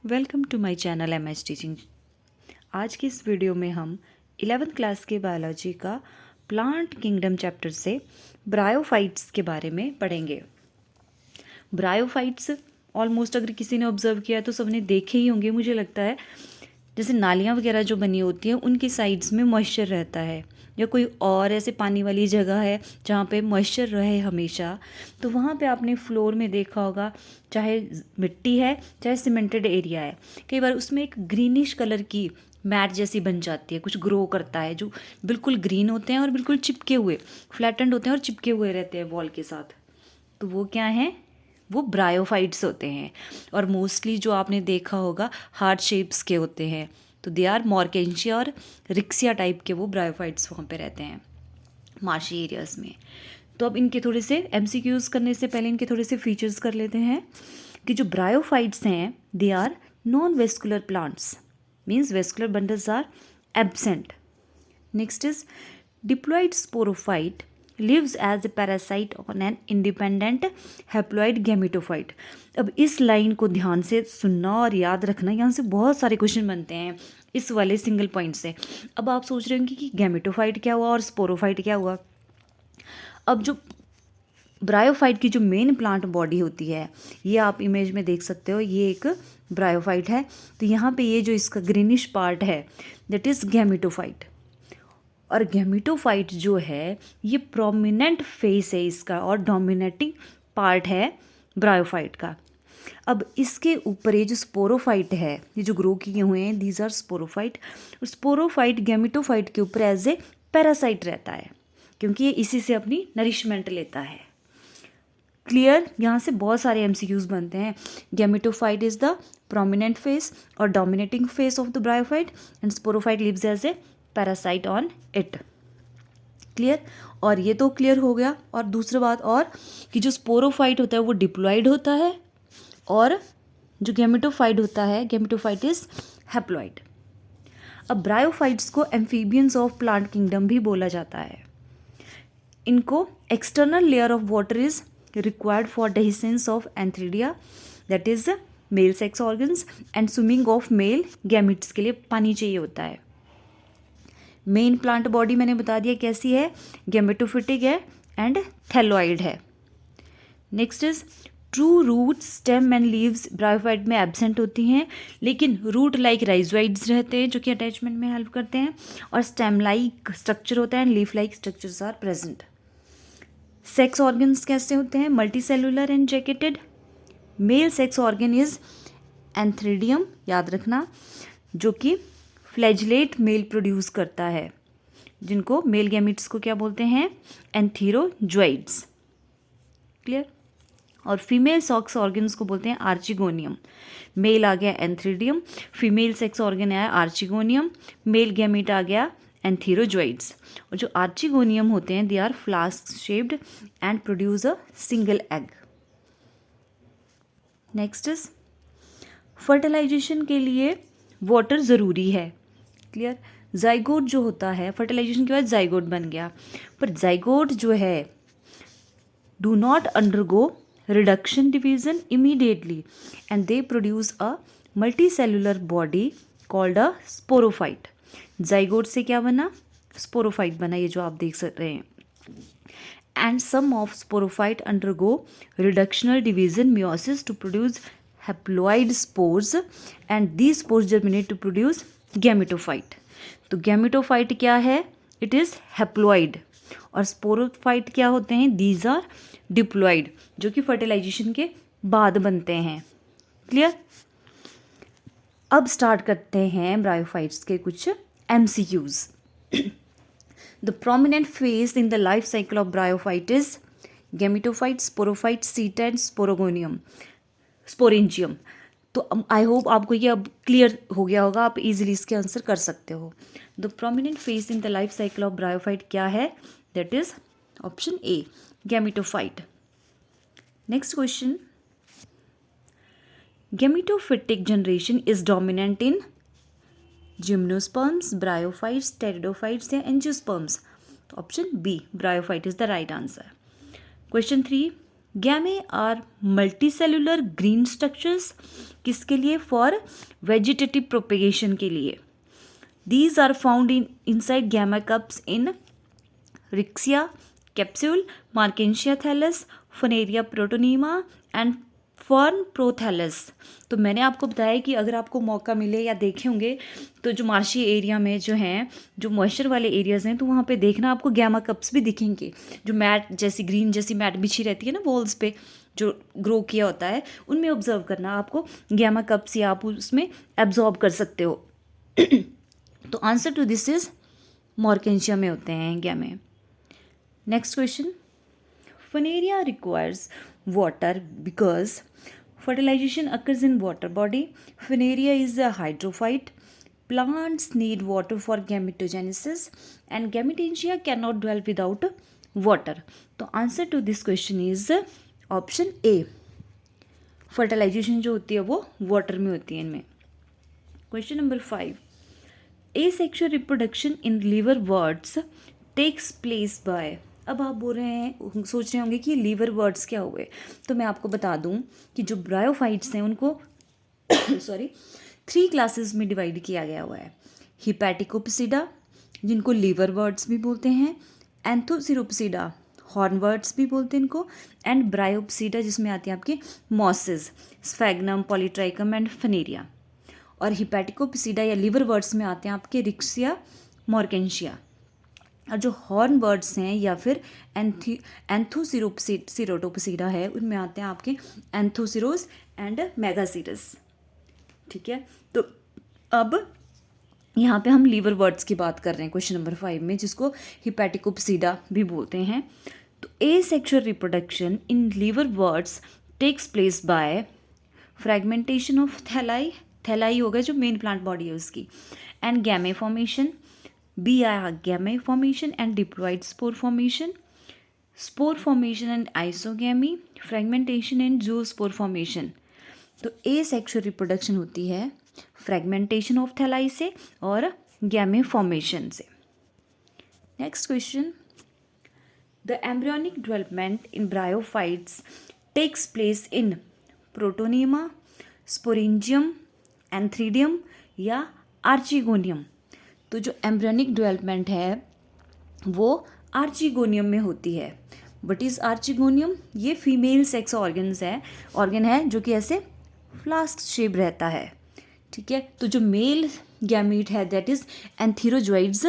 Welcome to my channel MS teaching. आज की इस वीडियो में हम 11th क्लास के बायोलॉजी का प्लांट किंगडम चैप्टर से ब्रायोफाइट्स के बारे में पढ़ेंगे। ब्रायोफाइट्स ऑलमोस्ट अगर किसी ने ऑब्जर्व किया तो सबने देखे ही होंगे, मुझे लगता है। जैसे नालियाँ वगैरह जो बनी होती हैं उनकी साइड्स में मॉइस्चर रहता है, या कोई और ऐसे पानी वाली जगह है जहाँ पे मॉइस्चर रहे हमेशा, तो वहाँ पे आपने फ्लोर में देखा होगा, चाहे मिट्टी है चाहे सीमेंटेड एरिया है, कई बार उसमें एक ग्रीनिश कलर की मैट जैसी बन जाती है, कुछ ग्रो करता है जो बिल्कुल ग्रीन होते हैं और बिल्कुल चिपके हुए फ्लैटेंड होते हैं और चिपके हुए रहते हैं वॉल के साथ। तो वो क्या हैं? वो ब्रायोफाइट्स होते हैं। और मोस्टली जो आपने देखा होगा हार्ट शेप्स के होते हैं, तो दे आर मॉर्केंशिया और रिक्सिया टाइप के वो ब्रायोफाइट्स वहाँ पे रहते हैं मार्शी एरियाज में। तो अब इनके थोड़े से MCQs करने से पहले इनके थोड़े से फीचर्स कर लेते हैं कि जो ब्रायोफाइट्स हैं they are non vascular plants, means vascular bundles are absent. Next is diploid sporophyte lives as a parasite on an independent haploid gametophyte। अब इस लाइन को ध्यान से सुनना और याद रखना, यहाँ से बहुत सारे क्वेश्चन बनते हैं इस वाले सिंगल पॉइंट से। अब आप सोच रहे होंगे कि गैमेटोफाइट क्या हुआ और स्पोरोफाइट क्या हुआ। अब जो ब्रायोफाइट की जो मेन प्लांट बॉडी होती है, ये आप इमेज में देख सकते हो, ये एक ब्रायोफाइट है। तो यहाँ पे ये जो इसका ग्रीनिश पार्ट है दैट इज़ गैमेटोफाइट। और गैमेटोफाइट जो है ये प्रोमिनेंट फेस है इसका और डोमिनेटिंग पार्ट है ब्रायोफाइट का। अब इसके ऊपर ये जो स्पोरोफाइट है, ये जो ग्रो किए हुए हैं, these are sporophyte. Sporophyte gametophyte के ऊपर एज ए पैरासाइट रहता है, क्योंकि ये इसी से अपनी नरिशमेंट लेता है। क्लियर? यहाँ से बहुत सारे MCQs बनते हैं। Gametophyte is the prominent phase और dominating phase of the bryophyte, and sporophyte lives as a parasite on it. Clear? और ये तो क्लियर हो गया। और दूसरी बात और कि जो स्पोरोफाइट होता है वो डिप्लॉइड होता है, और जो गैमेटोफाइट होता है, गैमेटोफाइट इज हैप्लॉइड। अब ब्रायोफाइट्स को एम्फीबियंस ऑफ प्लांट किंगडम भी बोला जाता है। इनको external layer of water is required for dehiscence of antheridia, that is male sex organs, and swimming of male gametes के लिए पानी चाहिए होता है। मेन प्लांट बॉडी मैंने बता दिया कैसी है, गैमेटोफिटिक है एंड थैलोइड है। Next is true root, stem and leaves bryophyte में एब्सेंट होती हैं, लेकिन रूट लाइक राइजोइड्स रहते हैं जो कि अटैचमेंट में हेल्प करते हैं, और स्टेम लाइक स्ट्रक्चर होता है and leaf like structures are present. Sex organs कैसे होते हैं? Multi cellular and jacketed. Male sex organ is antheridium, याद रखना, जो कि फ्लैजिलेट मेल प्रोड्यूस करता है, जिनको मेल गैमिट्स को क्या बोलते हैं? एंथीरोजोइड्स। क्लियर? और फीमेल सेक्स ऑर्गन्स को बोलते हैं आर्चिगोनियम। मेल आ गया एंथ्रीडियम, फीमेल सेक्स ऑर्गन आया आर्चिगोनियम, मेल गैमिट आ गया एंथीरोजोइड्स। और जो आर्चिगोनियम होते हैं they are flask shaped and produce a single egg. Next is fertilization के लिए वाटर ज़रूरी है। क्लियर? जाइगोट जो होता है, फर्टिलाइजेशन के बाद जाइगोट बन गया, पर जाइगोट जो है do not undergo reduction division immediately, and they produce a multicellular body called a sporophyte. Zygote से क्या बना? स्पोरोफाइट बना, ये जो आप देख सक रहे हैं। And some of sporophyte undergo reductional division meiosis to produce haploid spores, and these spores germinate to produce gametophyte। तो gametophyte क्या है? It is haploid। और sporophyte क्या होते हैं? These are diploid, जो कि फर्टिलाइजेशन के बाद बनते हैं। क्लियर? अब स्टार्ट करते हैं ब्रायोफाइट्स के कुछ MCQs। The prominent phase in the life cycle of bryophyte is gametophyte, sporophyte, seta and sporangium। तो आई होप आपको ये अब क्लियर हो गया होगा, आप इजीली इसके आंसर कर सकते हो। The prominent phase in the life cycle of bryophyte क्या है? That is option A, gametophyte. Next question, gametophytic generation is dominant in gymnosperms, bryophytes, pteridophytes या एंजियोस्पर्म्स? तो option B, bryophyte is the right answer. Question 3, gemmae are multicellular green structures, किसके लिए? For vegetative propagation के लिए. These are found inside gamma cups in Rixia capsule, Markensia thallus, Funaria protonema and Fern prothallus. तो मैंने आपको बताया कि अगर आपको मौका मिले या देखे होंगे तो जो मार्शी एरिया में जो हैं, जो मॉइस्चर वाले एरियाज़ हैं, तो वहाँ पे देखना आपको गैमा कप्स भी दिखेंगे, जो मैट जैसी ग्रीन जैसी मैट बिछी रहती है ना वॉल्स पे, जो ग्रो किया होता है, उनमें ऑब्जर्व करना आपको गैमा कप्स, या आप उसमें एब्जॉर्ब कर सकते हो. तो answer to this is Marchantia में होते हैं gemmae. Next question. Funaria requires water because fertilisation occurs in water body. Funaria is a hydrophyte. Plants need water for gametogenesis and gametangia can not develop without water. तो answer to this question is option A. Fertilisation जो होती है वो water में होती है इनमें. Question number 5. Asexual reproduction in liverworts takes place by. अब आप बोल रहे हैं, सोच रहे होंगे कि लीवर वर्ड्स क्या हुए. तो मैं आपको बता दूं कि जो ब्रायोफाइट्स हैं उनको 3 क्लासेस में डिवाइड किया गया हुआ है. हिपैटिकोप्सिडा, जिनको लीवर वर्ड्स भी बोलते हैं, एंथोसिरोप्सिडा, हॉर्नवर्ड्स भी बोलते हैं इनको, एंड ब्रायोप्सिडा, जिसमें आते हैं आपके मॉसेस, स्फैग्नम, पॉलीट्राइकम एंड फनेरिया. और हिपैटिकोप्सिडा या लीवर वर्ड्स में आते हैं आपके रिक्सिया, मॉर्केंशिया. और जो हॉर्न वर्ड्स हैं या फिर एंथोसिरोटोप्सिडा है, उनमें आते हैं आपके एंथोसिरोस एंड मेगासिरस. ठीक है, तो अब यहाँ पे हम लीवर वर्ड्स की बात कर रहे हैं क्वेश्चन नंबर 5 में, जिसको हिपैटिकोप्सिडा भी बोलते हैं. तो asexual reproduction in liverworts takes place by fragmentation of thalli. Thalli होगा जो मेन प्लांट बॉडी है उसकी, एंड गैमे फॉर्मेशन, बी आया gemma formation and diploid spore formation, spore formation and isogamy, fragmentation and zoospore formation. तो asexual reproduction होती है fragmentation of thalli से और गैमे फॉर्मेशन से. Next question. The embryonic development in bryophytes takes place in protonema, sporangium, antheridium या archegonium. तो जो embryonic development है वो आर्चिगोनियम में होती है. बट इज आर्चिगोनियम, ये फीमेल सेक्स ऑर्गन है जो कि ऐसे फ्लास्क शेप रहता है. ठीक है, तो जो मेल गैमीट है दैट इज एंथीरोजोइड्स,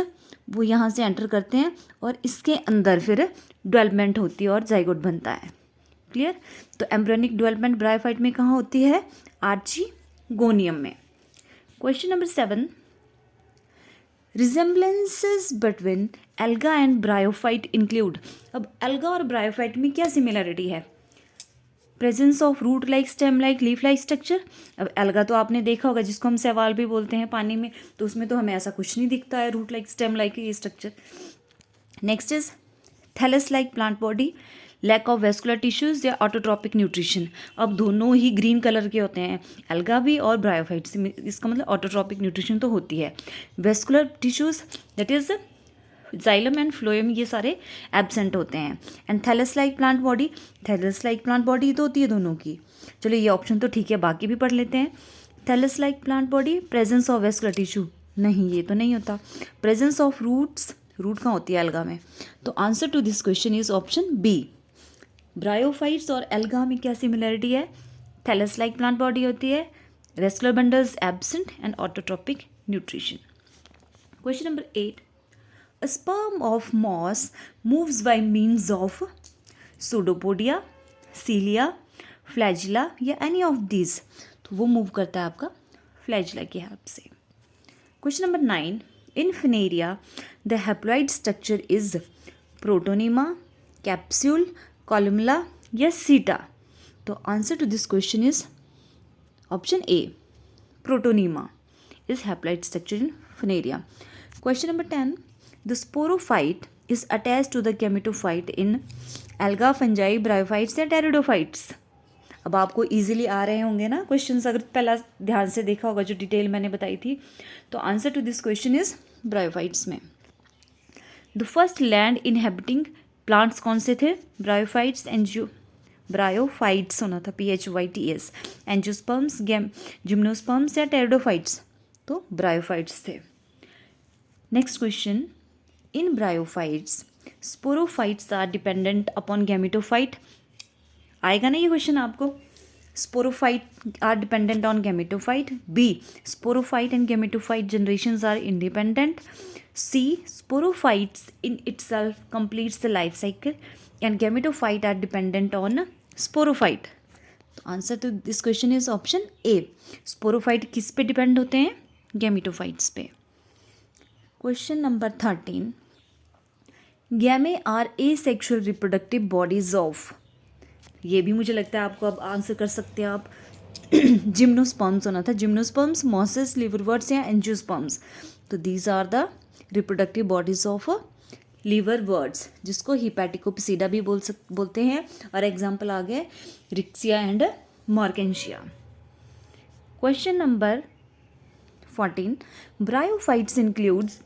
वो यहाँ से एंटर करते हैं और इसके अंदर फिर डेवलपमेंट होती है और जाइगोट बनता है. क्लियर. तो एम्ब्रियोनिक डेवलपमेंट ब्रायोफाइट में कहाँ होती है? आर्चिगोनियम में. Question number 7. Resemblances between alga and bryophyte include. अब एल्गा और ब्रायोफाइट में क्या सिमिलरिटी है? Presence of root like, stem like, leaf like structure. अब एल्गा तो आपने देखा होगा, जिसको हम सवाल भी बोलते हैं पानी में, तो उसमें तो हमें ऐसा कुछ नहीं दिखता है, रूट लाइक, स्टेम लाइक ये structure. Next is thallus like plant body, lack of vascular tissues या ऑटोट्रॉपिक न्यूट्रिशन. अब दोनों ही ग्रीन कलर के होते हैं, एल्गा भी और ब्रायोफाइट से. इसका मतलब ऑटोट्रॉपिक न्यूट्रिशन तो होती है. Vascular tissues that is xylem and phloem, ये सारे एब्सेंट होते हैं. And thallus like plant body, thallus like plant body तो होती है दोनों की. चलो ये ऑप्शन तो ठीक है, बाकी भी पढ़ लेते हैं. Thallus like plant body, presence of vascular tissue, नहीं ये तो नहीं होता. प्रेजेंस ऑफ रूट्स, रूट कहाँ होती है? एल्गा में. तो answer to this question is option B. Bryophytes और एल्गा में क्या सिमिलरिटी है? थैलस लाइक प्लांट बॉडी होती है, vascular bundles absent and autotrophic nutrition. Question number 8. A sperm of moss moves by means of pseudopodia, cilia, flagella या any of these. तो वो move करता है आपका flagella की हेल्प से. Question number 9. In Funaria, the haploid structure is protonema, capsule, columella या seta. तो answer to this question is option A. Protonema is haploid structure in Funaria. Question number 10. The sporophyte is attached to the gametophyte in alga, fungi, bryophytes या pteridophytes. अब आपको easily आ रहे होंगे ना questions, अगर पहला ध्यान से देखा होगा जो डिटेल मैंने बताई थी. तो answer to this question is bryophytes में. The first land inhabiting plants कौन से थे? ब्रायोफाइट्स एंड ब्रायोफाइट्स होना था, PHYTS। एंजियोस्पर्म्स, जिम्नोस्पर्म्स या टेरिडोफाइट्स, तो ब्रायोफाइट्स थे। Next question, in bryophytes sporophytes are dependent upon gametophyte. आएगा ना ये क्वेश्चन आपको। Sporophyte are dependent on gametophyte. B, sporophyte and gametophyte generations are independent. C, sporophytes in itself completes the life cycle and gametophyte are dependent on sporophyte. तो answer to this question is option A. Sporophyte किस पे depend होते हैं? Gametophytes पे। Question number 13, gemmae are asexual reproductive bodies of. ये भी मुझे लगता है आपको अब आंसर कर सकते हैं आप। जिम्नोस्पर्म्स होना था, जिम्नोस्पर्म्स, मॉसेस, लिवरवर्ट्स या एंजियोस्पर्म्स। तो these are the reproductive bodies of liverworts, जिसको हिपैटिकोप्सिडा भी बोलते हैं। और एग्जाम्पल आ गए Riccia and Marchantia. Question number 14, bryophytes includes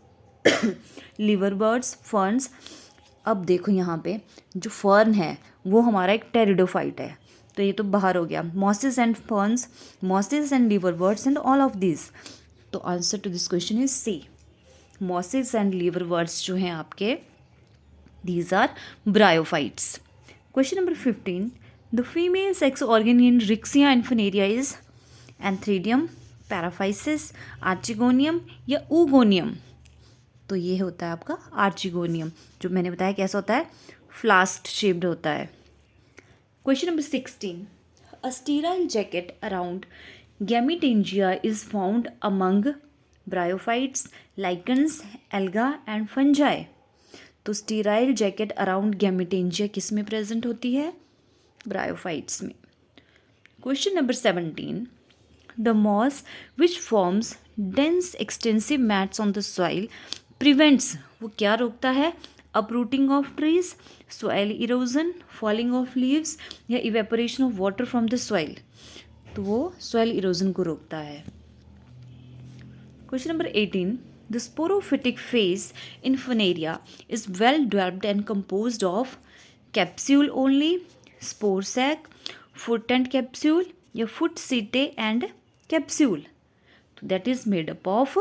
liverworts, ferns. अब देखो यहाँ पे जो फर्न है वो हमारा एक टेरिडोफाइट है, तो ये तो बाहर हो गया। Mosses and ferns, mosses and liverworts and all of this. तो answer to this question is C. Mosses and liverworts जो हैं आपके, these are bryophytes. Question number 15, the female sex organ in Riccia and Funaria is antheridium, paraphysis, archegonium या oogonium. तो ये होता है आपका आर्चिगोनियम, जो मैंने बताया कैसा होता है, फ्लास्क शेप्ड होता है। Question number 16, a sterile jacket around gametangia is found among bryophytes, lichens, alga and fungi. तो स्टीराइल जैकेट अराउंड गैमीटेंजिया किस में प्रेजेंट होती है? ब्रायोफाइट्स में। Question number 17, the moss which forms dense extensive mats on the soil prevents, वो क्या रोकता है? Uprooting of trees, soil erosion, falling of leaves या evaporation of water from the soil. तो वो सॉइल इरोजन को रोकता है। Question number 18, the sporophytic phase in Funaria is well developed and composed of capsule only, spore sac, foot and capsule या foot seta and capsule. तो that is made up of,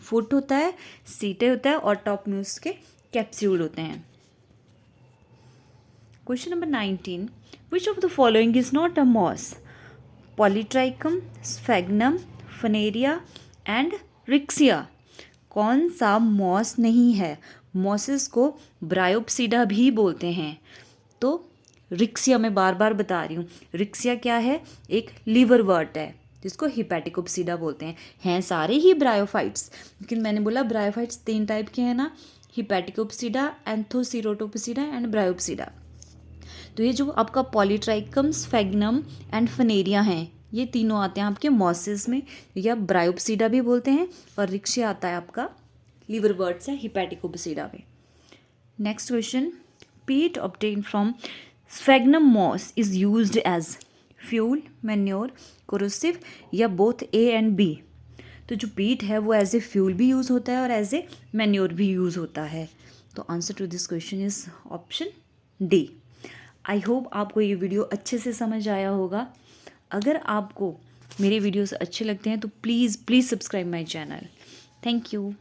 foot होता है, सीटे होता है और टॉप में उसके कैप्सूल होते हैं। Question number 19, which of the following is not a moss? Polytrichum, Sphagnum, Funaria and Riccia. कौन सा मॉस नहीं है? मॉसेस को ब्रायोप्सिडा भी बोलते हैं। तो रिक्सिया मैं बार बार बता रही हूँ, रिक्सिया क्या है? एक लिवरवर्ट है जिसको हिपैटिकोप्सिडा बोलते हैं। हैं सारे ही ब्रायोफाइट्स, लेकिन मैंने बोला ब्रायोफाइट्स 3 टाइप के हैं ना, हिपैटिकोप्सिडा, एंथोसीरोटोप्सिडा एंड ब्रायोप्सिडा। तो ये जो आपका पॉलीट्राइकम, स्फेग्नम एंड फनेरिया हैं, ये तीनों आते हैं आपके मॉसेस में, या ब्रायोप्सिडा भी बोलते हैं। और रिक्सिया आता है आपका लिवरवर्ट्स या हिपैटिकोप्सिडा में। Next question, peat obtained from sphagnum moss is used as fuel, manure, corrosive या both A and B। तो जो peat है वो एज ए फ्यूल भी यूज़ होता है और एज ए मैन्योर भी यूज़ होता है। तो answer to this question is option D. I hope आपको ये वीडियो अच्छे से समझ आया होगा। अगर आपको मेरे वीडियोस अच्छे लगते हैं तो please subscribe my channel. Thank you.